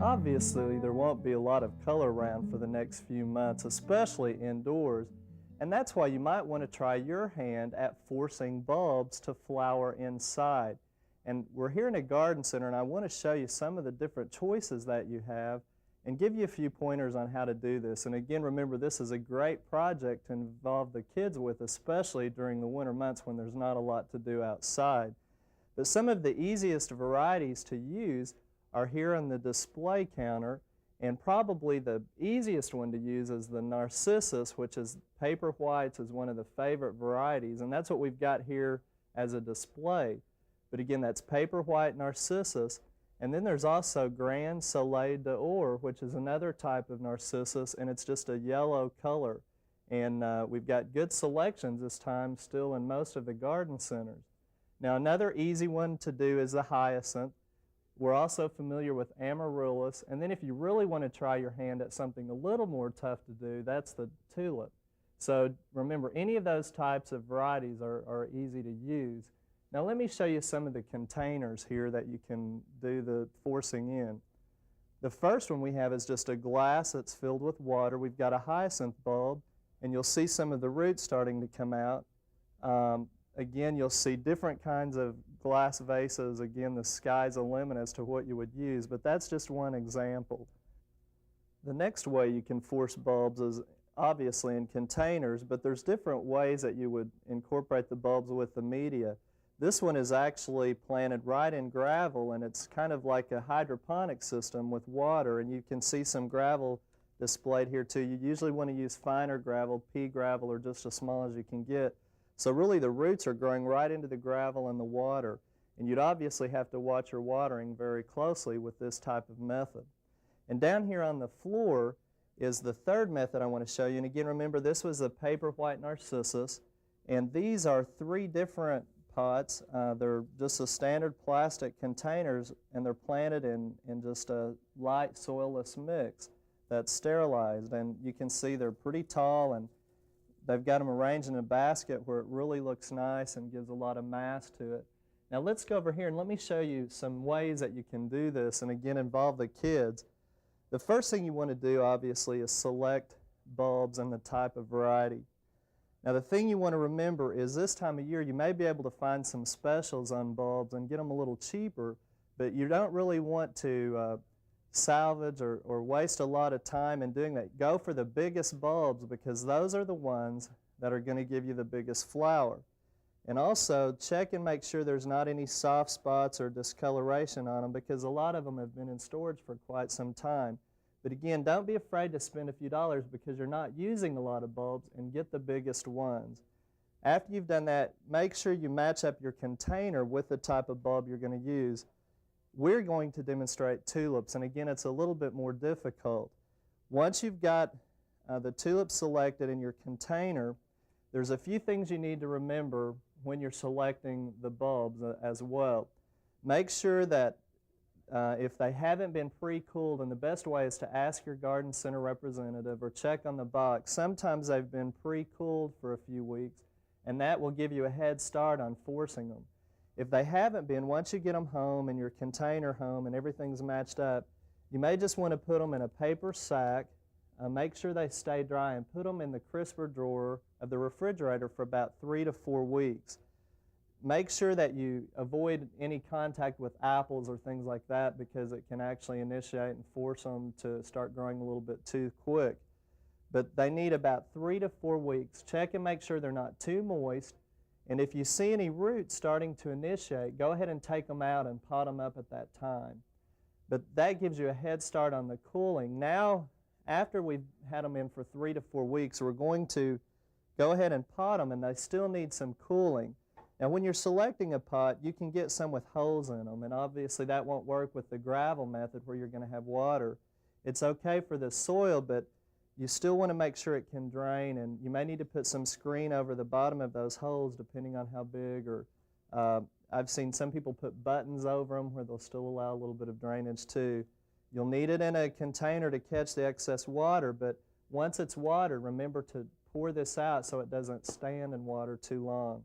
Obviously, there won't be a lot of color around for the next few months, especially indoors, and that's why you might want to try your hand at forcing bulbs to flower inside. And we're here in a garden center, and I want to show you some of the different choices that you have and give you a few pointers on how to do this. And again, remember, this is a great project to involve the kids with, especially during the winter months when there's not a lot to do outside. But some of the easiest varieties to use are here on the display counter, and probably the easiest one to use is the Narcissus, which is paper whites, is one of the favorite varieties, and that's what we've got here as a display. But again, that's paper white Narcissus, and then there's also Grand Soleil d'Or, which is another type of Narcissus, and it's just a yellow color. And we've got good selections this time still in most of the garden centers. Now, another easy one to do is the Hyacinth. We're also familiar with Amaryllis, and then if you really want to try your hand at something a little more tough to do, that's the Tulip. So remember, any of those types of varieties are easy to use. Now let me show you some of the containers here that you can do the forcing in. The first one we have is just a glass that's filled with water. We've got a hyacinth bulb, and you'll see some of the roots starting to come out. Again, you'll see different kinds of glass vases. Again, the sky's the limit as to what you would use, but that's just one example. The next way you can force bulbs is obviously in containers, but there's different ways that you would incorporate the bulbs with the media. This one is actually planted right in gravel, and it's kind of like a hydroponic system with water, and you can see some gravel displayed here too. You usually want to use finer gravel, pea gravel, or just as small as you can get. So really the roots are growing right into the gravel and the water, and you'd obviously have to watch your watering very closely with this type of method. And down here on the floor is the third method I want to show you. And again, remember, this was a paper white Narcissus, and these are three different pots. They're just a standard plastic containers, and they're planted in just a light soilless mix that's sterilized. And you can see they're pretty tall, and they've got them arranged in a basket where it really looks nice and gives a lot of mass to it. Now let's go over here and let me show you some ways that you can do this, and again involve the kids. The first thing you want to do obviously is select bulbs and the type of variety. Now the thing you want to remember is this time of year you may be able to find some specials on bulbs and get them a little cheaper, but you don't really want to salvage or waste a lot of time in doing that. Go for the biggest bulbs, because those are the ones that are going to give you the biggest flower. And also check and make sure there's not any soft spots or discoloration on them, because a lot of them have been in storage for quite some time. But again, don't be afraid to spend a few dollars because you're not using a lot of bulbs, and get the biggest ones. After you've done that, make sure you match up your container with the type of bulb you're going to use. We're going to demonstrate tulips, and again, it's a little bit more difficult. Once you've got the tulips selected in your container, there's a few things you need to remember when you're selecting the bulbs as well. Make sure that if they haven't been pre-cooled, and the best way is to ask your garden center representative or check on the box. Sometimes they've been pre-cooled for a few weeks, and that will give you a head start on forcing them. If they haven't been, once you get them home and your container home and everything's matched up, you may just want to put them in a paper sack, make sure they stay dry, and put them in the crisper drawer of the refrigerator for about 3 to 4 weeks. Make sure that you avoid any contact with apples or things like that, because it can actually initiate and force them to start growing a little bit too quick. But they need about 3 to 4 weeks. Check and make sure they're not too moist. And if you see any roots starting to initiate, go ahead and take them out and pot them up at that time. But that gives you a head start on the cooling. Now, after we've had them in for 3 to 4 weeks, we're going to go ahead and pot them, and they still need some cooling. Now, when you're selecting a pot, you can get some with holes in them, and obviously that won't work with the gravel method where you're going to have water. It's okay for the soil, but you still want to make sure it can drain, and you may need to put some screen over the bottom of those holes depending on how big, or I've seen some people put buttons over them where they'll still allow a little bit of drainage too. You'll need it in a container to catch the excess water, but once it's water, remember to pour this out so it doesn't stand in water too long.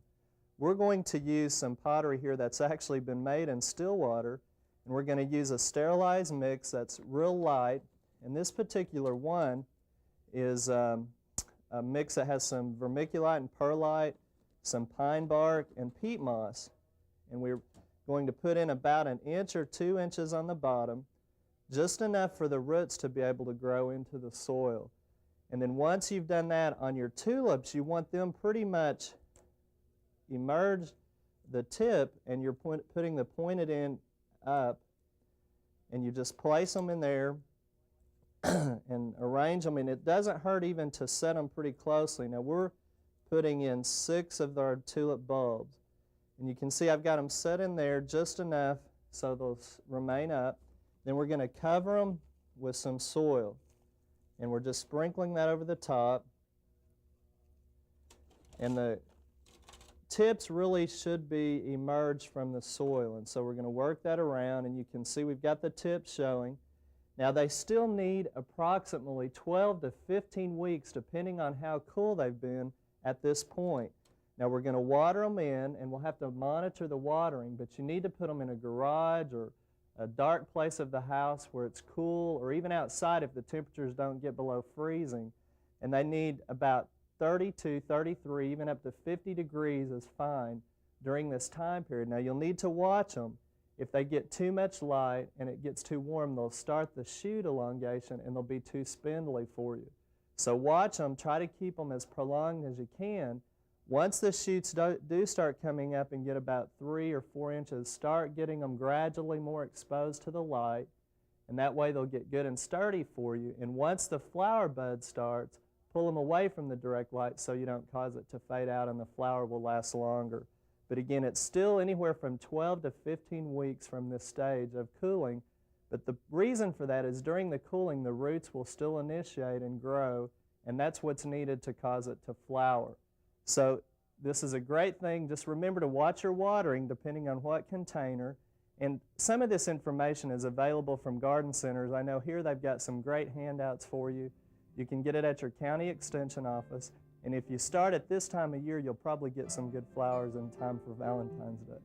We're going to use some pottery here that's actually been made in still water, And we're going to use a sterilized mix that's real light. And this particular one is a mix that has some vermiculite and perlite, some pine bark, and peat moss. And we're going to put in about 1 inch or 2 inches on the bottom, just enough for the roots to be able to grow into the soil. And then once you've done that on your tulips, you want them pretty much emerge the tip, and you're putting the pointed end up, and you just place them in there and arrange them. And it doesn't hurt even to set them pretty closely. Now we're putting in 6 of our tulip bulbs, and you can see I've got them set in there just enough so they'll remain up. Then we're going to cover them with some soil, and we're just sprinkling that over the top. And the tips really should be emerged from the soil, and so we're going to work that around, and you can see we've got the tips showing. Now they still need approximately 12 to 15 weeks depending on how cool they've been at this point. Now we're going to water them in, and we'll have to monitor the watering, but you need to put them in a garage or a dark place of the house where it's cool, or even outside if the temperatures don't get below freezing. And they need about 32, 33, even up to 50 degrees is fine during this time period. Now you'll need to watch them. If they get too much light and it gets too warm, they'll start the shoot elongation and they'll be too spindly for you. So watch them, try to keep them as prolonged as you can. Once the shoots do start coming up and get about 3 or 4 inches, start getting them gradually more exposed to the light, and that way they'll get good and sturdy for you. And once the flower bud starts, pull them away from the direct light so you don't cause it to fade out, and the flower will last longer. But again, it's still anywhere from 12 to 15 weeks from this stage of cooling. But the reason for that is during the cooling, the roots will still initiate and grow, and that's what's needed to cause it to flower. So this is a great thing. Just remember to watch your watering depending on what container. And some of this information is available from garden centers. I know here they've got some great handouts for you. You can get it at your county extension office. And if you start at this time of year, you'll probably get some good flowers in time for Valentine's Day.